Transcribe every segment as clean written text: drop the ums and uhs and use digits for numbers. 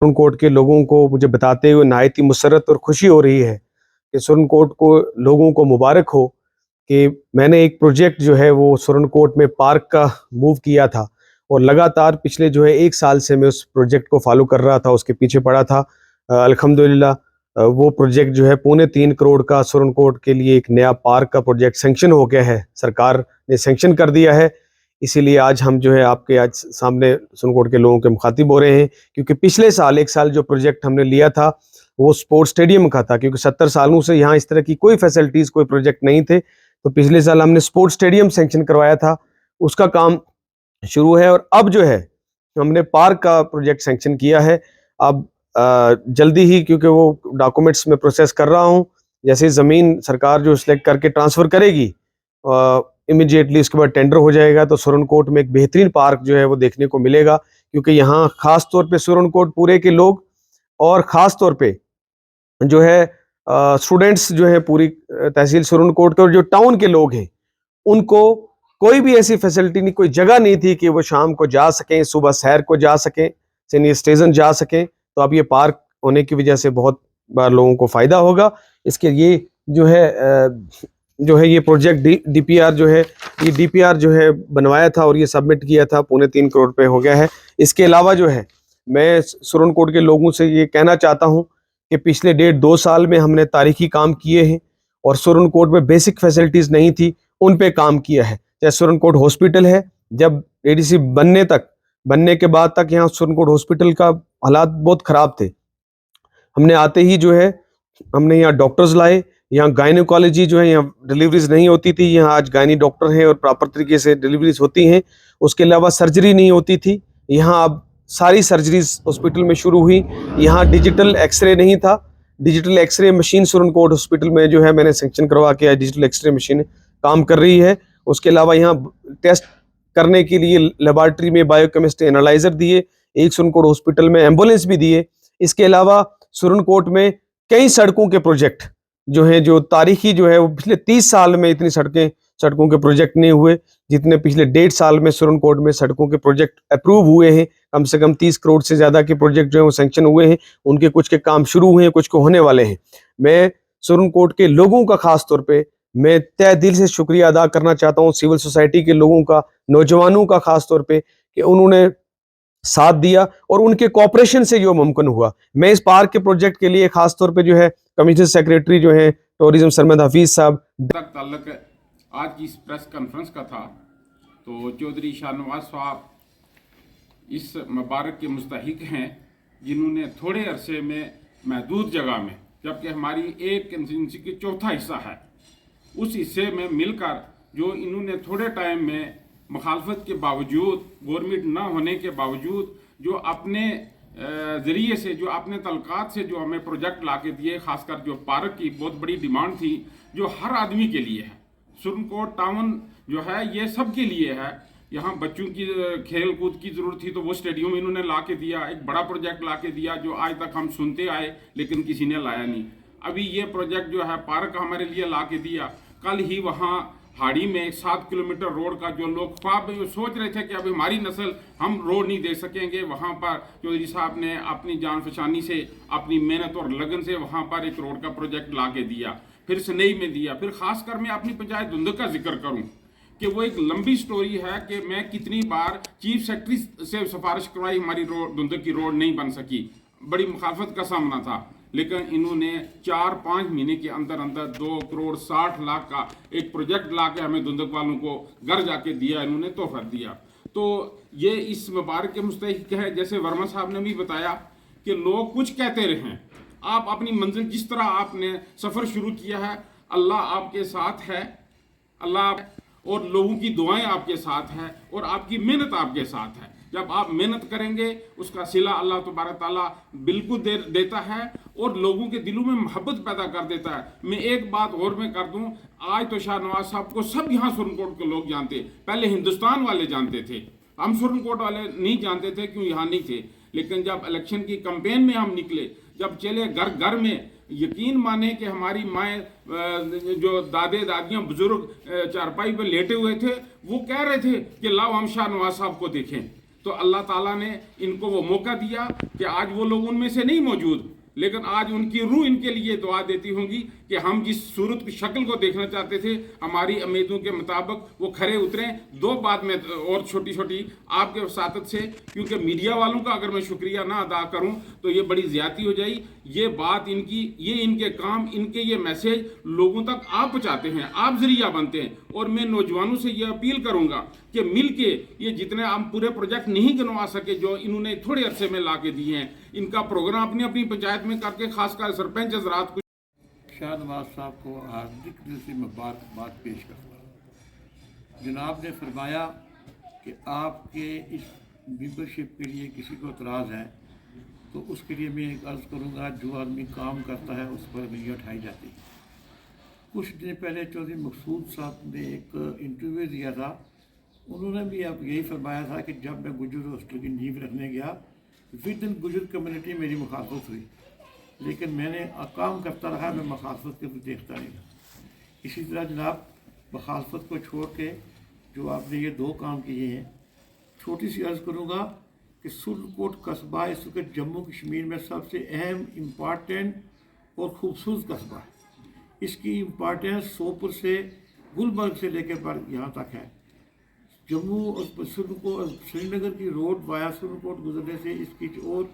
सुरनकोट के लोगों को मुझे बताते हुए नहायत ही मुसर्रत और खुशी हो रही है कि सुरनकोट को लोगों को मुबारक हो कि मैंने एक प्रोजेक्ट जो है वो सुरनकोट में पार्क का मूव किया था और लगातार पिछले जो है 1 साल से मैं उस प्रोजेक्ट को फॉलो कर रहा था, उसके पीछे पड़ा था। अल्हम्दुलिल्लाह वो प्रोजेक्ट जो है 3.25 करोड़ का सुरनकोट के लिए एक नया पार्क का प्रोजेक्ट सैंक्शन हो गया है, सरकार ने सैंक्शन कर दिया है। इसीलिए आज हम जो है आपके आज सामने सुरनकोट के लोगों के मुखातिब हो रहे हैं, क्योंकि पिछले साल 1 साल जो प्रोजेक्ट हमने लिया था वो स्पोर्ट्स स्टेडियम का था, क्योंकि 70 सालों से यहाँ इस तरह की कोई फैसिलिटीज कोई प्रोजेक्ट नहीं थे। तो पिछले साल हमने स्पोर्ट्स स्टेडियम सैंक्शन करवाया था, उसका काम शुरू है। और अब जो है हमने पार्क का प्रोजेक्ट सैंक्शन किया है। अब जल्दी ही, क्योंकि वो डॉक्यूमेंट्स में प्रोसेस कर रहा हूँ, जैसे ज़मीन सरकार जो सिलेक्ट करके ट्रांसफ़र करेगी इमीडिएटली उसके बाद टेंडर हो जाएगा, तो सुरनकोट में एक बेहतरीन पार्क जो है वो देखने को मिलेगा। क्योंकि यहाँ खास तौर पे सुरनकोट पूरे के लोग और ख़ास तौर पे जो है स्टूडेंट्स जो है पूरी तहसील सुरनकोट के और जो टाउन के लोग हैं, उनको कोई भी ऐसी फैसिलिटी नहीं, कोई जगह नहीं थी कि वो शाम को जा सकें, सुबह सैर को जा सकें, सीनियर सिटीजन जा सकें। तो अब ये पार्क होने की वजह से बहुत बार लोगों को फ़ायदा होगा। इसके ये जो है ये प्रोजेक्ट डीपीआर जो है, ये डीपीआर जो है बनवाया था और ये सबमिट किया था, 3.25 करोड़ पे हो गया है। इसके अलावा जो है मैं सुरनकोट के लोगों से ये कहना चाहता हूँ कि पिछले 1.5-2 साल में हमने तारीखी काम किए हैं और सुरनकोट में बेसिक फैसिलिटीज़ नहीं थी, उन पे काम किया है। जैसे सुरनकोट हॉस्पिटल है, जब एडीसी बनने के बाद तक यहाँ सुरनकोट हॉस्पिटल का हालात बहुत ख़राब थे। हमने आते ही जो है हमने यहाँ डॉक्टर्स लाए, यहाँ गायनोकोलॉजी जो है, यहाँ डिलीवरीज नहीं होती थी, यहाँ आज गायनी डॉक्टर हैं और प्रॉपर तरीके से डिलीवरीज होती हैं। उसके अलावा सर्जरी नहीं होती थी, यहाँ अब सारी सर्जरीज हॉस्पिटल में शुरू हुई। यहाँ डिजिटल एक्सरे नहीं था, digital x ray machine Surankote hospital में जो है मैंने सेंक्शन करवा के डिजिटल एक्सरे मशीन काम कर रही है। उसके अलावा यहाँ टेस्ट करने के लिए लेबॉर्ट्री में बायोकेमिस्ट्री एनालाइजर दिए, एक सुरनकोट हॉस्पिटल में एम्बुलेंस भी दिए। इसके अलावा सुरनकोट में कई सड़कों के प्रोजेक्ट जो है, जो तारीखी जो है वो पिछले 30 साल में इतनी सड़कों के प्रोजेक्ट नहीं हुए जितने पिछले 1.5 साल में सुरनकोट में सड़कों के प्रोजेक्ट अप्रूव हुए हैं। कम से कम 30 करोड़ से ज़्यादा के प्रोजेक्ट जो है वो सैंक्शन हुए हैं, उनके कुछ के काम शुरू हुए हैं, कुछ को होने वाले हैं। मैं सुरनकोट के लोगों का खास तौर पे मैं तहे दिल से शुक्रिया अदा करना चाहता हूँ, सिविल सोसाइटी के लोगों का, नौजवानों का खास तौर पे, कि उन्होंने साथ दिया और उनके कोऑपरेशन से जो मुमकिन हुआ। मैं इस पार्क के प्रोजेक्ट के लिए खास तौर पे जो है कमिश्नर सेक्रेटरी जो है टूरिज्म सरमद हफीज साहब तक ताल्लुक आज की इस प्रेस कॉन्फ्रेंस का था, तो चौधरी शाहनवाज साहब इस मुबारक के मुस्तहिक हैं जिन्होंने थोड़े अरसे में महदूद जगह में, जबकि हमारी एक कंस्टिट्यूंसी की चौथा हिस्सा है, उस हिस्से में मिलकर जो इन्होंने थोड़े टाइम में मुखालफत के बावजूद, गवर्नमेंट ना होने के बावजूद, जो अपने ज़रिए से, जो अपने तलकात से जो हमें प्रोजेक्ट ला के दिए, खासकर जो पार्क की बहुत बड़ी डिमांड थी जो हर आदमी के लिए है। सुरनकोट टाउन जो है ये सब के लिए है। यहाँ बच्चों की खेल कूद की ज़रूरत थी तो वो स्टेडियम इन्होंने ला के दिया, एक बड़ा प्रोजेक्ट ला के दिया जो आज तक हम सुनते आए लेकिन किसी ने लाया नहीं। अभी ये प्रोजेक्ट जो है पार्क हमारे लिए ला के दिया। कल ही वहाँ हाड़ी में 7 किलोमीटर रोड का जो लोग ख्वाब सोच रहे थे कि अभी हमारी नस्ल हम रोड नहीं दे सकेंगे, वहाँ पर चौधरी साहब ने अपनी जान फशानी से, अपनी मेहनत और लगन से वहाँ पर एक रोड का प्रोजेक्ट ला के दिया। फिर सनई में दिया। फिर खासकर मैं अपनी पंचायत धुंधक का जिक्र करूँ कि वो एक लंबी स्टोरी है कि मैं कितनी बार चीफ सेक्रेटरी से सिफारिश करवाई, हमारी रोड धुंधक की रोड नहीं बन सकी, बड़ी मुखालफत का सामना था, लेकिन इन्होंने 4-5 महीने के अंदर अंदर 2,60,00,000 का एक प्रोजेक्ट ला के हमें धुंधक वालों को घर जाके दिया, इन्होंने तोहफा दिया। तो ये इस मुबारक के मुस्तहिक है। जैसे वर्मा साहब ने भी बताया कि लोग कुछ कहते रहें, आप अपनी मंजिल जिस तरह आपने सफ़र शुरू किया है, अल्लाह आपके साथ है, अल्लाह और लोगों की दुआएं आपके साथ है और आपकी मेहनत आपके साथ है। जब आप मेहनत करेंगे उसका सिला अल्लाह तबारक ताला बिल्कुल देता है और लोगों के दिलों में मोहब्बत पैदा कर देता है। मैं एक बात और मैं कर दूं, आज तो शाहनवाज साहब को सब यहाँ सुरनकोट के लोग जानते, पहले हिंदुस्तान वाले जानते थे, हम सुरनकोट वाले नहीं जानते थे क्यों यहाँ नहीं थे। लेकिन जब इलेक्शन की कैंपेन में हम निकले, जब चले घर घर में, यकीन माने कि हमारी माएँ, जो दादे दादियाँ बुजुर्ग चारपाई पर लेटे हुए थे, वो कह रहे थे कि लाओ हम शाहनवाज साहब को देखें। तो अल्लाह ताला ने इनको वो मौका दिया कि आज वो लोग उनमें से नहीं मौजूद, लेकिन आज उनकी रूह इनके लिए दुआ देती होंगी कि हम जिस सूरत की शक्ल को देखना चाहते थे, हमारी उम्मीदों के मुताबिक वो खरे उतरें। दो बात में और छोटी छोटी आपके वसातत से, क्योंकि मीडिया वालों का अगर मैं शुक्रिया ना अदा करूं तो ये बड़ी ज़्यादती हो जाएगी। ये बात इनकी, ये इनके काम, इनके ये मैसेज लोगों तक आप पहुँचाते हैं, आप जरिया बनते हैं। और मैं नौजवानों से ये अपील करूँगा कि मिल के ये जितने हम पूरे प्रोजेक्ट नहीं गिनवा सके जो इन्होंने थोड़े अरसे में ला के दिए हैं, इनका प्रोग्राम अपनी अपनी पंचायत में करके खासकर सरपंच हजरात को शाहनवाज साहब को हार्दिक दिल से मुबारकबाद पेश करता हूँ। जनाब ने फरमाया कि आपके इस मेंबरशिप के लिए किसी को एतराज़ है तो उसके लिए मैं एक अर्ज़ करूँगा, जो आदमी काम करता है उस पर उंगलियाँ उठाई जाती हैं। कुछ दिन पहले चौधरी मकसूद साहब ने एक इंटरव्यू दिया था, उन्होंने भी अब यही फरमाया था कि जब मैं गुजर हॉस्टल की नींव रखने गया विद इन गुजर कम्युनिटी मेरी मुखालफत हुई, लेकिन मैंने काम करता रहा, मैं मुखालफत के भी देखता नहीं था। इसी तरह जनाब मुखालफत को छोड़ के जो आपने ये दो काम किए हैं, छोटी सी अर्ज़ करूँगा कि सुरनकोट कस्बा इस वक्त जम्मू कश्मीर में सबसे अहम इम्पॉर्टेंट और ख़ूबसूरत कस्बा है। इसकी इम्पॉर्टेंस सोपुर से गुलबर्ग से लेकर यहाँ तक है। जम्मू और श्रीनगर की रोड वाया सुरनकोट गुजरने से इसकी और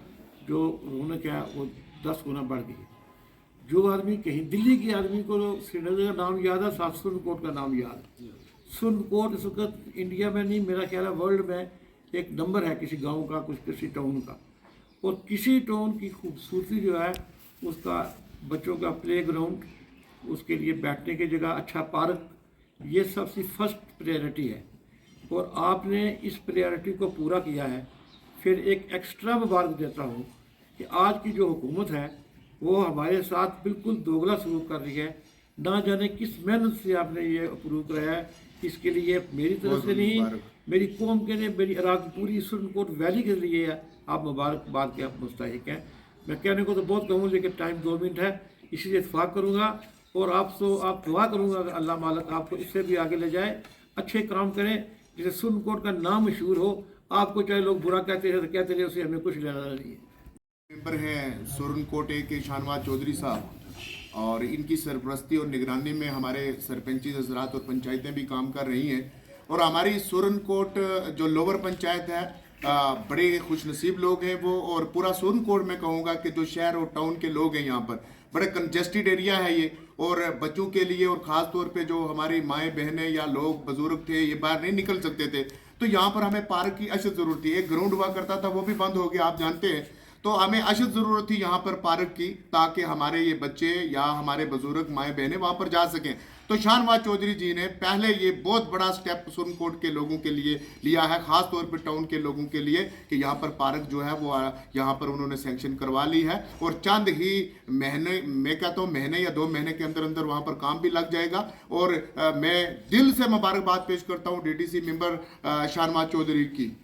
जो रौनक है वो 10 गुना बढ़ गई है। जो आदमी कहीं दिल्ली के आदमी को श्रीनगर का नाम याद है, साथ सुरनकोट का नाम याद है। सुरनकोट इस वक्त इंडिया में नहीं, मेरा ख्याल है वर्ल्ड में एक नंबर है किसी गांव का, कुछ किसी टाउन का। और किसी टाउन की खूबसूरती जो है उसका बच्चों का प्ले ग्राउंड, उसके लिए बैठने की जगह, अच्छा पार्क, ये सबसे फर्स्ट प्रायोरिटी है। और आपने इस प्रायोरिटी को पूरा किया है। फिर एक एक्स्ट्रा मुबारक देता हूँ कि आज की जो हुकूमत है वो हमारे साथ बिल्कुल दोगला सलूक कर रही है। ना जाने किस मेहनत से आपने ये अप्रूव कराया है, इसके लिए मेरी तरफ से नहीं, मेरी कौम के लिए, मेरी पूरी सुरनकोट वैली के लिए है, आप मुबारकबाद के आप मुस्तहिक हैं। मैं कहने को तो बहुत कहूँ, लेकिन टाइम 2 मिनट है, इसीलिए इत्फाक करूँगा और आप दुआ करूँगा कि अल्लाह मालिक आपको इससे भी आगे ले जाए, अच्छे काम करें जिसे सुरनकोट का नाम मशहूर हो। आपको चाहे लोग बुरा कहते हैं तो कहते रहे, उससे हमें कुछ लेना नहीं है। मेंबर हैं सुरनकोट के शाहनवाज चौधरी साहब, और इनकी सरपरस्ती और निगरानी में हमारे सरपंची हजरात और पंचायतें भी काम कर रही हैं। और हमारी सुरनकोट जो लोअर पंचायत है, बड़े खुशनसीब लोग हैं वो। और पूरा सुरनकोट में कहूँगा कि जो शहर और टाउन के लोग हैं यहाँ पर, बड़े कंजेस्टेड एरिया है ये। और बच्चों के लिए और ख़ास तौर पे जो हमारी माएँ बहनें या लोग बुजुर्ग थे, ये बाहर नहीं निकल सकते थे, तो यहाँ पर हमें पार्क की अशद ज़रूरत थी। एक ग्राउंड हुआ करता था, वो भी बंद हो गया, आप जानते हैं। तो हमें अशद ज़रूरत थी यहाँ पर पार्क की, ताकि हमारे ये बच्चे या हमारे बुजुर्ग माएँ बहनें वहाँ पर जा सकें। तो शाहनवाज चौधरी जी ने पहले ये बहुत बड़ा स्टेप सुरनकोट के लोगों के लिए लिया है, ख़ास तौर पर टाउन के लोगों के लिए, कि यहाँ पर पार्क जो है वो यहाँ पर उन्होंने सैंक्शन करवा ली है। और चंद ही महीने, मैं कहता हूँ महीने या 2 महीने के अंदर अंदर वहाँ पर काम भी लग जाएगा। और मैं दिल से मुबारकबाद पेश करता हूँ DDC मेंबर शाहनवाज चौधरी की।